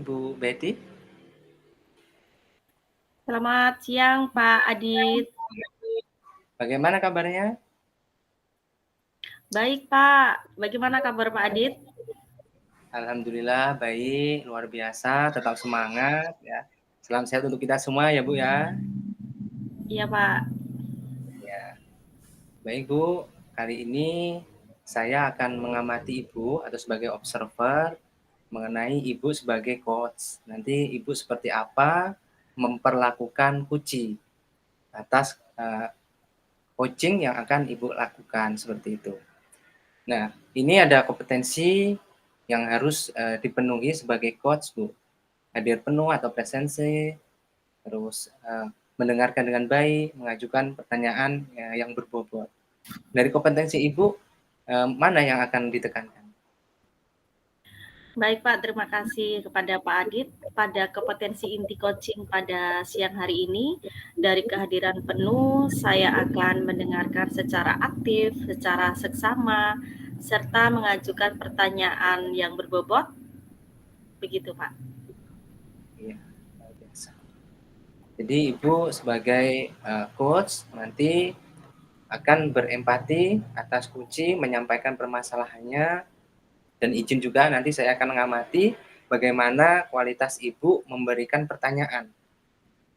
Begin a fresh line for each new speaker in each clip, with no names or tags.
Bu Betty.
Selamat siang Pak Adit.
Bagaimana kabarnya?
Baik Pak, bagaimana kabar Pak Adit?
Alhamdulillah baik, luar biasa, tetap semangat ya. Salam sehat untuk kita semua ya Bu ya.
Iya Pak.
Ya, baik Bu. Kali ini saya akan mengamati Ibu atau sebagai observer mengenai Ibu sebagai coach. Nanti Ibu seperti apa memperlakukan kucing atas coaching yang akan Ibu lakukan seperti itu. Nah, ini ada kompetensi yang harus dipenuhi sebagai coach, Bu. Hadir penuh atau presensi, terus mendengarkan dengan baik, mengajukan pertanyaan yang berbobot. Dari kompetensi Ibu, mana yang akan ditekankan?
Baik Pak, terima kasih kepada Pak Adit pada kompetensi inti coaching pada siang hari ini. Dari kehadiran penuh, saya akan mendengarkan secara aktif, secara seksama, serta mengajukan pertanyaan yang berbobot. Begitu Pak.
Iya, luar biasa. Jadi Ibu sebagai coach nanti akan berempati atas kucing, menyampaikan permasalahannya, dan izin juga nanti saya akan mengamati bagaimana kualitas Ibu memberikan pertanyaan.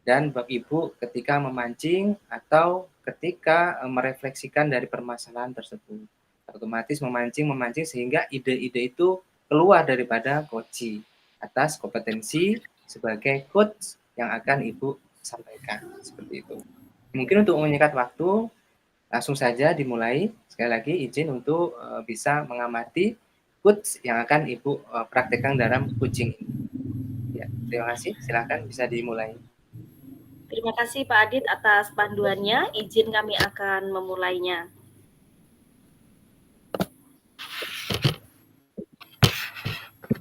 Dan Ibu ketika memancing atau ketika merefleksikan dari permasalahan tersebut. Otomatis memancing sehingga ide-ide itu keluar daripada coaching atas kompetensi sebagai coach yang akan Ibu sampaikan. Seperti itu. Mungkin untuk menyingkat waktu, langsung saja dimulai. Sekali lagi izin untuk bisa mengamati coach yang akan Ibu praktekkan dalam coaching ini. Ya, terima kasih. Silakan bisa dimulai.
Terima kasih Pak Adit atas panduannya. Izin kami akan memulainya.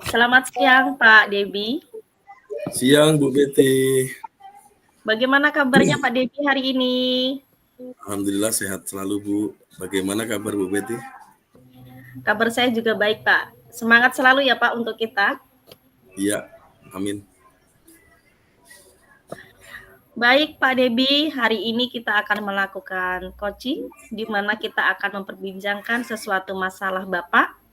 Selamat siang Pak Debi.
Siang Bu Betty.
Bagaimana kabarnya Pak Debi hari ini?
Alhamdulillah sehat selalu Bu. Bagaimana kabar Bu Betty?
Kabar saya juga baik Pak. Semangat selalu ya Pak untuk kita.
Iya, amin.
Baik Pak Debi, hari ini kita akan melakukan coaching di mana kita akan memperbincangkan sesuatu masalah Bapak.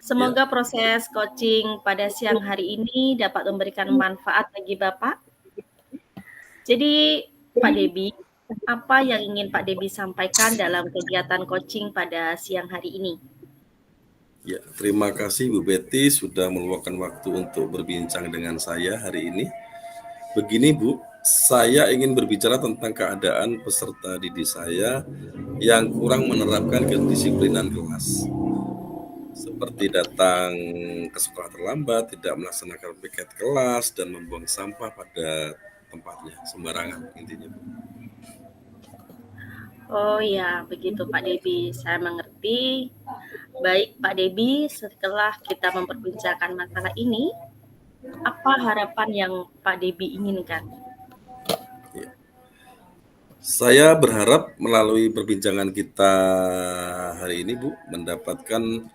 Semoga proses coaching pada siang hari ini dapat memberikan manfaat bagi Bapak. Jadi Pak Debi, apa yang ingin Pak Debi sampaikan dalam kegiatan coaching pada siang hari ini?
Ya, terima kasih Bu Betty sudah meluangkan waktu untuk berbincang dengan saya hari ini. Begini Bu, saya ingin berbicara tentang keadaan peserta didik saya yang kurang menerapkan kedisiplinan kelas. Seperti datang ke sekolah terlambat, tidak melaksanakan piket kelas, dan membuang sampah pada tempatnya, sembarangan intinya Bu.
Oh ya, begitu Pak Debi, saya mengerti. Baik Pak Debi, setelah kita memperbincangkan masalah ini, apa harapan yang Pak Debi inginkan?
Saya berharap melalui perbincangan kita hari ini Bu, mendapatkan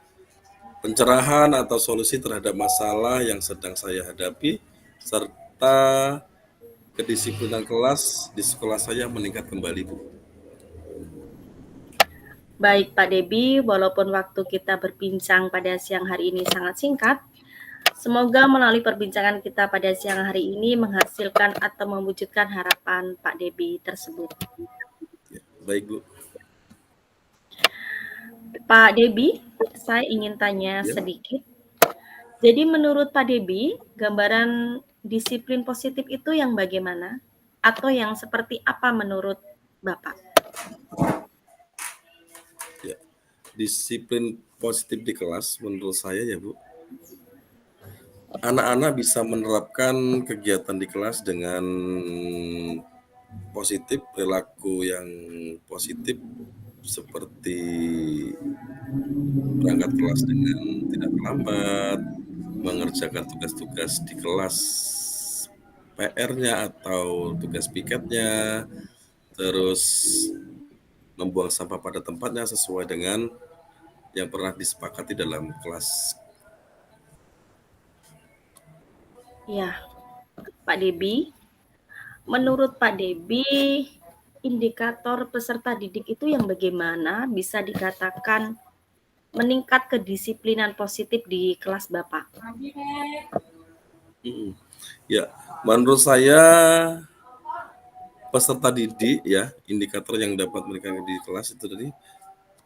pencerahan atau solusi terhadap masalah yang sedang saya hadapi, serta kedisiplinan kelas di sekolah saya meningkat kembali Bu.
Baik Pak Debi, walaupun waktu kita berbincang pada siang hari ini sangat singkat, semoga melalui perbincangan kita pada siang hari ini menghasilkan atau mewujudkan harapan Pak Debi tersebut.
Ya, baik Bu.
Pak Debi, saya ingin tanya sedikit. Jadi menurut Pak Debi, gambaran disiplin positif itu yang bagaimana? Atau yang seperti apa menurut Bapak?
Ya, disiplin positif di kelas menurut saya ya Bu, anak-anak bisa menerapkan kegiatan di kelas dengan positif, perilaku yang positif, seperti berangkat kelas dengan tidak terlambat, mengerjakan tugas-tugas di kelas PR-nya atau tugas piketnya, terus membuang sampah pada tempatnya sesuai dengan yang pernah disepakati dalam kelas.
Ya, Pak Debi. Menurut Pak Debi, indikator peserta didik itu yang bagaimana bisa dikatakan meningkat kedisiplinan positif di kelas Bapak?
Ya, menurut saya peserta didik ya, indikator yang dapat meningkatkan di kelas itu tadi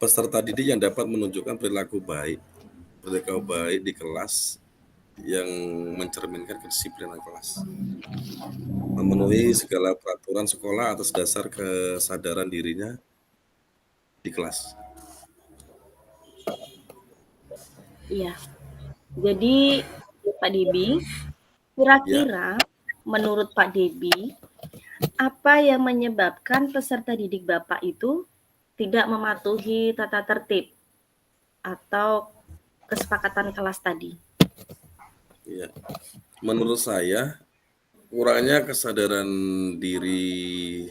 peserta didik yang dapat menunjukkan perilaku baik di kelas yang mencerminkan kedisiplinan kelas, memenuhi segala peraturan sekolah atas dasar kesadaran dirinya di kelas.
Iya. Jadi Pak Debi,
Ya,
kira-kira menurut Pak Debi, apa yang menyebabkan peserta didik Bapak itu tidak mematuhi tata tertib atau kesepakatan kelas tadi?
ya. Menurut saya kurangnya kesadaran diri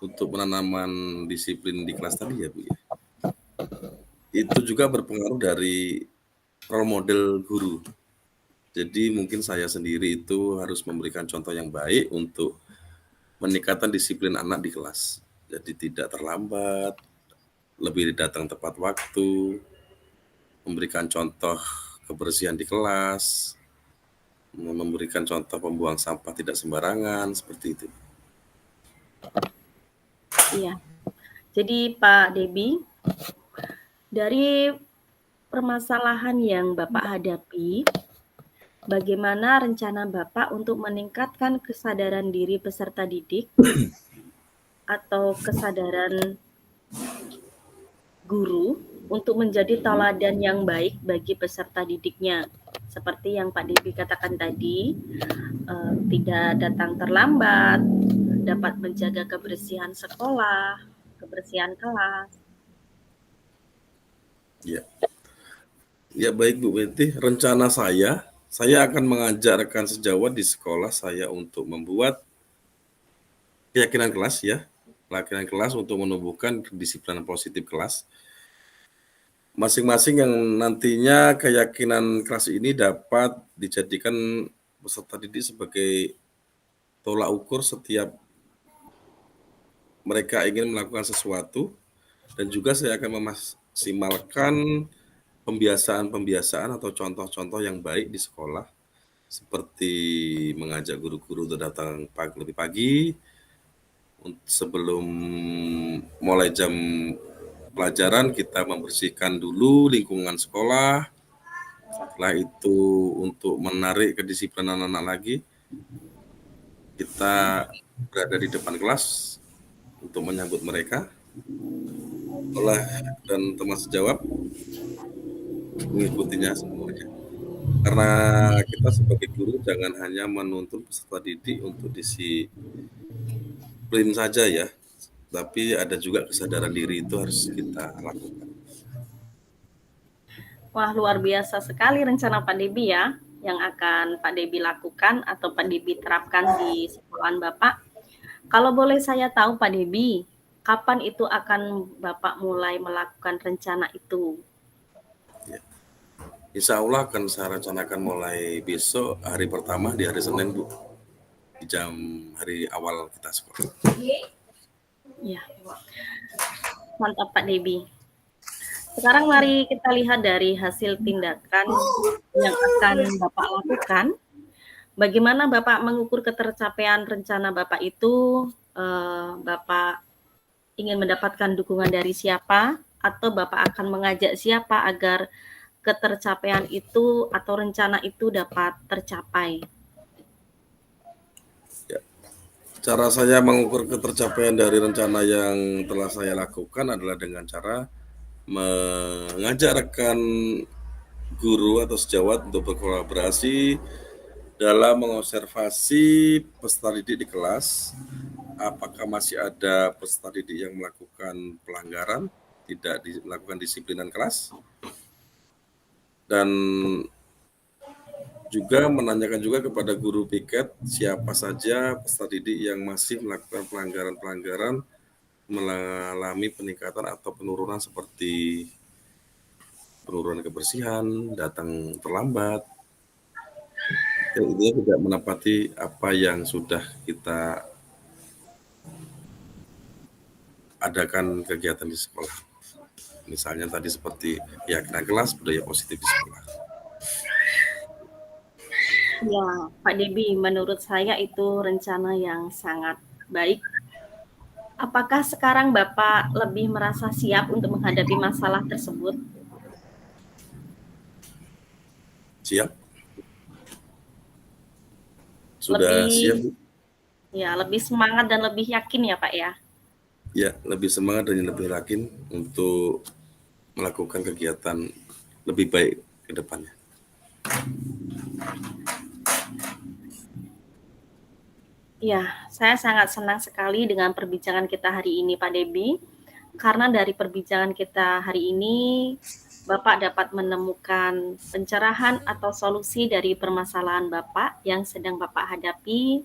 untuk penanaman disiplin di kelas tadi ya Bu ya. Itu juga berpengaruh dari role model guru. Jadi mungkin saya sendiri itu harus memberikan contoh yang baik untuk meningkatkan disiplin anak di kelas. Jadi tidak terlambat, lebih datang tepat waktu, memberikan contoh kebersihan di kelas, memberikan contoh pembuang sampah tidak sembarangan, seperti itu.
Iya. Jadi Pak Debi, dari permasalahan yang Bapak hadapi, bagaimana rencana Bapak untuk meningkatkan kesadaran diri peserta didik atau kesadaran guru untuk menjadi teladan yang baik bagi peserta didiknya? Seperti yang Pak Debi katakan tadi, tidak datang terlambat, dapat menjaga kebersihan sekolah, kebersihan kelas.
Ya, ya baik Bu Betty. Rencana saya akan mengajarkan sejawat di sekolah saya untuk membuat keyakinan kelas ya, keyakinan kelas untuk menumbuhkan kedisiplinan positif kelas. Masing-masing yang nantinya keyakinan kelas ini dapat dijadikan peserta didik sebagai tolak ukur setiap mereka ingin melakukan sesuatu, dan juga saya akan memaksimalkan pembiasaan-pembiasaan atau contoh-contoh yang baik di sekolah, seperti mengajak guru-guru untuk datang lebih pagi sebelum mulai jam pelajaran. Kita membersihkan dulu lingkungan sekolah. Setelah itu untuk menarik kedisiplinan anak lagi, kita berada di depan kelas untuk menyambut mereka. Dan teman sejawat mengikutinya semuanya. Karena kita sebagai guru jangan hanya menuntun peserta didik untuk disiplin saja ya, tapi ada juga kesadaran diri itu harus kita lakukan.
Wah, luar biasa sekali rencana Pak Debi ya, yang akan Pak Debi lakukan atau Pak Debi terapkan di sekolahan Bapak. Kalau boleh saya tahu Pak Debi, kapan itu akan Bapak mulai melakukan rencana itu?
Ya. Insya Allah akan saya rencanakan mulai besok hari pertama di hari Senin Bu, di hari awal kita sekolah.
Ya, mantap Pak Debi. Sekarang mari kita lihat dari hasil tindakan yang akan Bapak lakukan. Bagaimana Bapak mengukur ketercapaian rencana Bapak itu? Bapak ingin mendapatkan dukungan dari siapa? Atau Bapak akan mengajak siapa agar ketercapaian itu atau rencana itu dapat tercapai?
Ya. Cara saya mengukur ketercapaian dari rencana yang telah saya lakukan adalah dengan cara mengajak rekan guru atau sejawat untuk berkolaborasi dalam mengobservasi peserta didik di kelas. Apakah masih ada peserta didik yang melakukan pelanggaran, tidak melakukan disiplinan kelas, dan juga menanyakan juga kepada guru piket siapa saja peserta didik yang masih melakukan pelanggaran-pelanggaran, mengalami peningkatan atau penurunan seperti penurunan kebersihan, datang terlambat, Intinya tidak menepati apa yang sudah kita adakan kegiatan di sekolah. Misalnya tadi seperti keyakinan kelas, budaya positif di sekolah.
Ya, Pak Debi, menurut saya itu rencana yang sangat baik. Apakah sekarang Bapak lebih merasa siap untuk menghadapi masalah tersebut?
Siap? Sudah siap, Bu?
Ya, lebih semangat dan lebih yakin ya, Pak ya?
Ya, lebih semangat dan lebih yakin untuk melakukan kegiatan lebih baik ke depannya.
Ya, saya sangat senang sekali dengan perbincangan kita hari ini, Pak Debi. Karena dari perbincangan kita hari ini, Bapak dapat menemukan pencerahan atau solusi dari permasalahan Bapak yang sedang Bapak hadapi.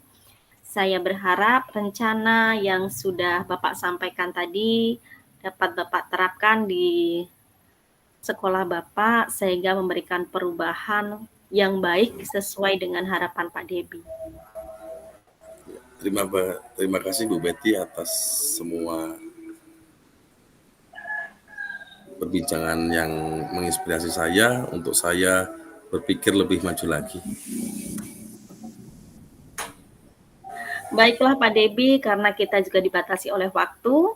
Saya berharap rencana yang sudah Bapak sampaikan tadi dapat Bapak terapkan di sekolah Bapak sehingga memberikan perubahan yang baik sesuai dengan harapan Pak Debi.
Terima kasih Bu Betty atas semua perbincangan yang menginspirasi saya untuk saya berpikir lebih maju lagi.
Baiklah Pak Debi, karena kita juga dibatasi oleh waktu,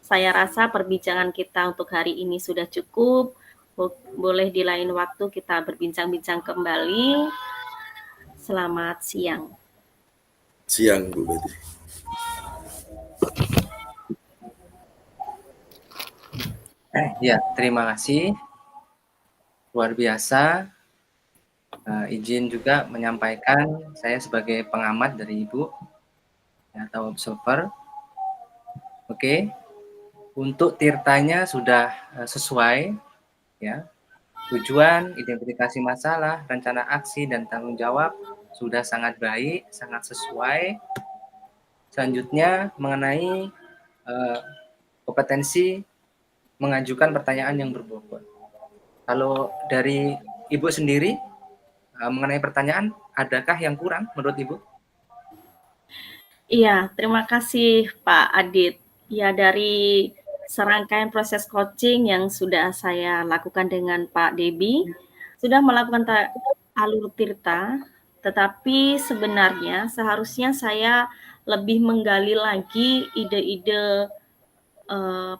saya rasa perbincangan kita untuk hari ini sudah cukup. Boleh di lain waktu kita berbincang-bincang kembali. Selamat siang.
Siang Bu Betty.
Ya, terima kasih. Luar biasa. Izin juga menyampaikan saya sebagai pengamat dari Ibu atau observer. Oke. Untuk tirtanya sudah sesuai ya. Tujuan, identifikasi masalah, rencana aksi dan tanggung jawab sudah sangat baik, sangat sesuai. Selanjutnya mengenai kompetensi mengajukan pertanyaan yang berbobot. Kalau dari Ibu sendiri mengenai pertanyaan, adakah yang kurang menurut Ibu?
Iya, terima kasih Pak Adit. Ya, dari serangkaian proses coaching yang sudah saya lakukan dengan Pak Debi, sudah melakukan alur tirta, tetapi sebenarnya seharusnya saya lebih menggali lagi ide-ide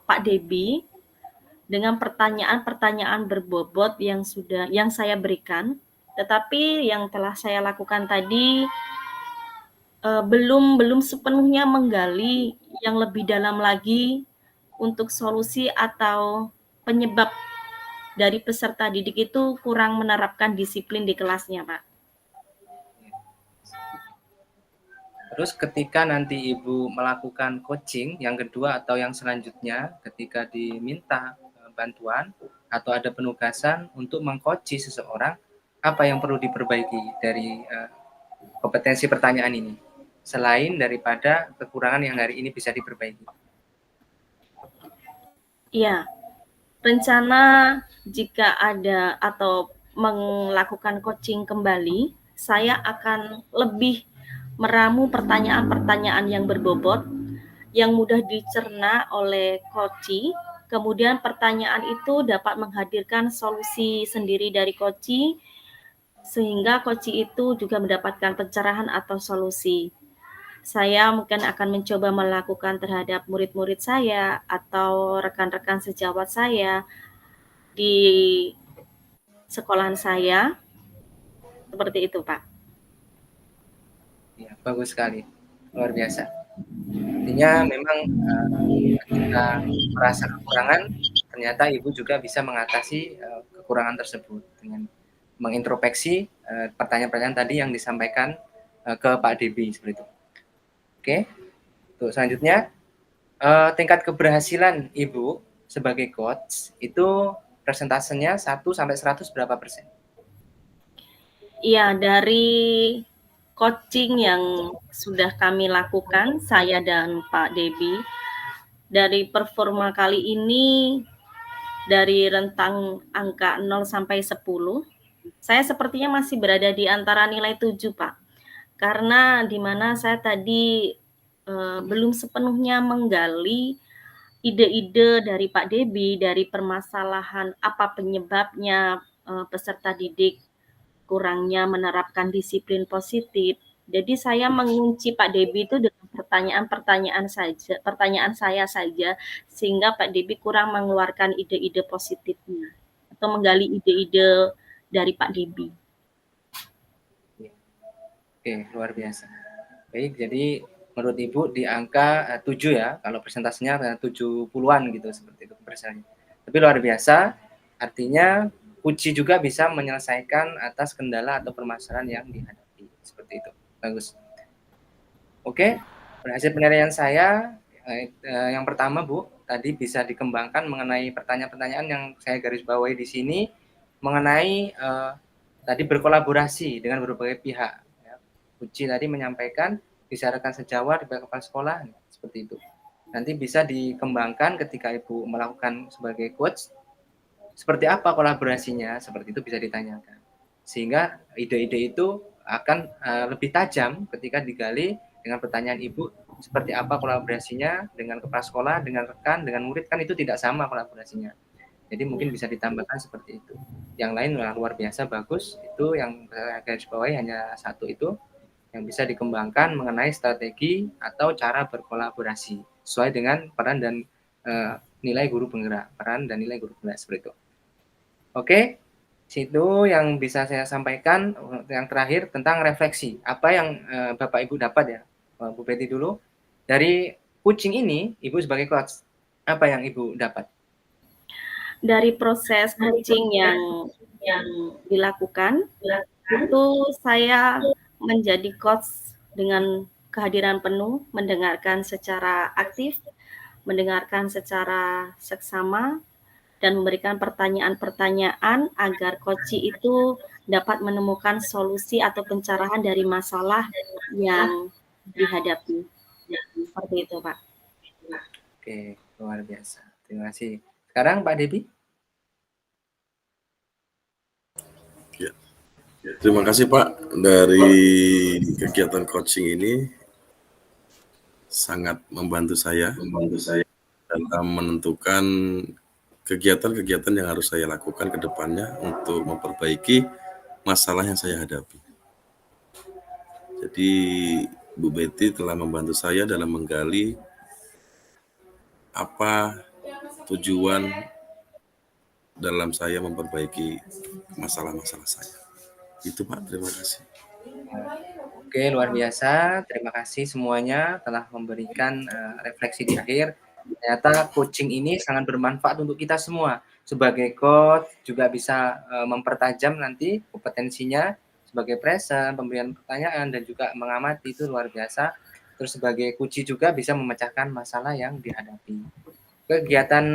Pak Debi dengan pertanyaan-pertanyaan berbobot yang saya berikan, tetapi yang telah saya lakukan tadi belum sepenuhnya menggali yang lebih dalam lagi untuk solusi atau penyebab dari peserta didik itu kurang menerapkan disiplin di kelasnya, Pak.
Terus ketika nanti Ibu melakukan coaching yang kedua atau yang selanjutnya, ketika diminta bantuan atau ada penugasan untuk mengcoach seseorang, apa yang perlu diperbaiki dari kompetensi pertanyaan ini? Selain daripada kekurangan yang hari ini bisa diperbaiki.
Iya, rencana jika ada atau melakukan coaching kembali, saya akan lebih meramu pertanyaan-pertanyaan yang berbobot, yang mudah dicerna oleh coach. Kemudian pertanyaan itu dapat menghadirkan solusi sendiri dari coach, sehingga coach itu juga mendapatkan pencerahan atau solusi. Saya mungkin akan mencoba melakukan terhadap murid-murid saya atau rekan-rekan sejawat saya di sekolahan saya. Seperti itu, Pak.
Ya, bagus sekali. Luar biasa. Artinya memang kita merasa kekurangan, ternyata Ibu juga bisa mengatasi kekurangan tersebut dengan mengintrospeksi pertanyaan-pertanyaan tadi yang disampaikan ke Pak Debi seperti itu. Oke, untuk selanjutnya tingkat keberhasilan Ibu sebagai coach itu persentasenya 1 sampai 100 berapa persen?
Iya, dari coaching yang sudah kami lakukan, saya dan Pak Debi, dari performa kali ini dari rentang angka 0 sampai 10, Saya sepertinya masih berada di antara nilai 7, Pak. Karena di mana saya tadi belum sepenuhnya menggali ide-ide dari Pak Debi, dari permasalahan apa penyebabnya peserta didik kurangnya menerapkan disiplin positif. Jadi saya mengunci Pak Debi itu dengan pertanyaan saya saja, sehingga Pak Debi kurang mengeluarkan ide-ide positifnya atau menggali ide-ide dari Pak Debi.
Oke, luar biasa. Baik, jadi menurut Ibu di angka 7 ya, kalau persentasenya 70-an gitu seperti itu persennya. Tapi luar biasa, artinya Uci juga bisa menyelesaikan atas kendala atau permasalahan yang dihadapi. Seperti itu. Bagus. Oke, hasil penilaian saya yang pertama Bu, tadi bisa dikembangkan mengenai pertanyaan-pertanyaan yang saya garis bawahi di sini mengenai tadi berkolaborasi dengan berbagai pihak. Ya. Uci tadi menyampaikan bisa rekan sejawat di kepala sekolah seperti itu. Nanti bisa dikembangkan ketika Ibu melakukan sebagai coach seperti apa kolaborasinya, seperti itu bisa ditanyakan. Sehingga ide-ide itu akan lebih tajam ketika digali dengan pertanyaan Ibu, seperti apa kolaborasinya dengan kepala sekolah, dengan rekan, dengan murid, kan itu tidak sama kolaborasinya. Jadi mungkin bisa ditambahkan seperti itu. Yang lain luar biasa bagus, itu yang garis bawahi hanya satu itu, yang bisa dikembangkan mengenai strategi atau cara berkolaborasi, sesuai dengan peran dan nilai guru penggerak, peran dan nilai guru penggerak seperti itu. Oke, situ yang bisa saya sampaikan. Yang terakhir tentang refleksi. Apa yang Bapak Ibu dapat ya, Bu Betty dulu. Dari coaching ini, Ibu sebagai coach, apa yang Ibu dapat?
Dari proses coaching yang dilakukan, itu saya menjadi coach dengan kehadiran penuh, mendengarkan secara aktif, mendengarkan secara seksama, dan memberikan pertanyaan-pertanyaan agar coach itu dapat menemukan solusi atau pencerahan dari masalah yang dihadapi. Seperti itu, Pak.
Oke, luar biasa. Terima kasih. Sekarang Pak Debi.
Ya. Terima kasih Pak, dari kegiatan coaching ini sangat membantu saya dalam menentukan kegiatan-kegiatan yang harus saya lakukan ke depannya untuk memperbaiki masalah yang saya hadapi. Jadi Bu Betty telah membantu saya dalam menggali apa tujuan dalam saya memperbaiki masalah-masalah saya. Itu Pak, terima kasih.
Oke, luar biasa. Terima kasih semuanya telah memberikan refleksi di akhir. Ternyata coaching ini sangat bermanfaat untuk kita semua. Sebagai coach juga bisa mempertajam nanti kompetensinya sebagai present, pemberian pertanyaan, dan juga mengamati, itu luar biasa. Terus sebagai coach juga bisa memecahkan masalah yang dihadapi. Kegiatan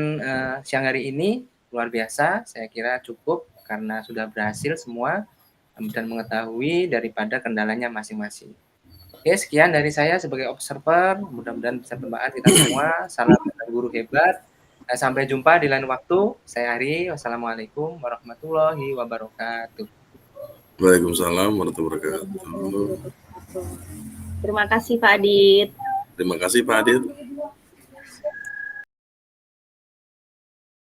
siang hari ini luar biasa, saya kira cukup karena sudah berhasil semua dan mengetahui daripada kendalanya masing-masing. Oke, sekian dari saya sebagai observer. Mudah-mudahan bisa bermanfaat kita semua. Salam guru hebat. Sampai jumpa di lain waktu. Saya Ari. Wassalamualaikum warahmatullahi wabarakatuh.
Waalaikumsalam warahmatullahi wabarakatuh.
Terima kasih Pak Adit.
Terima kasih Pak Adit.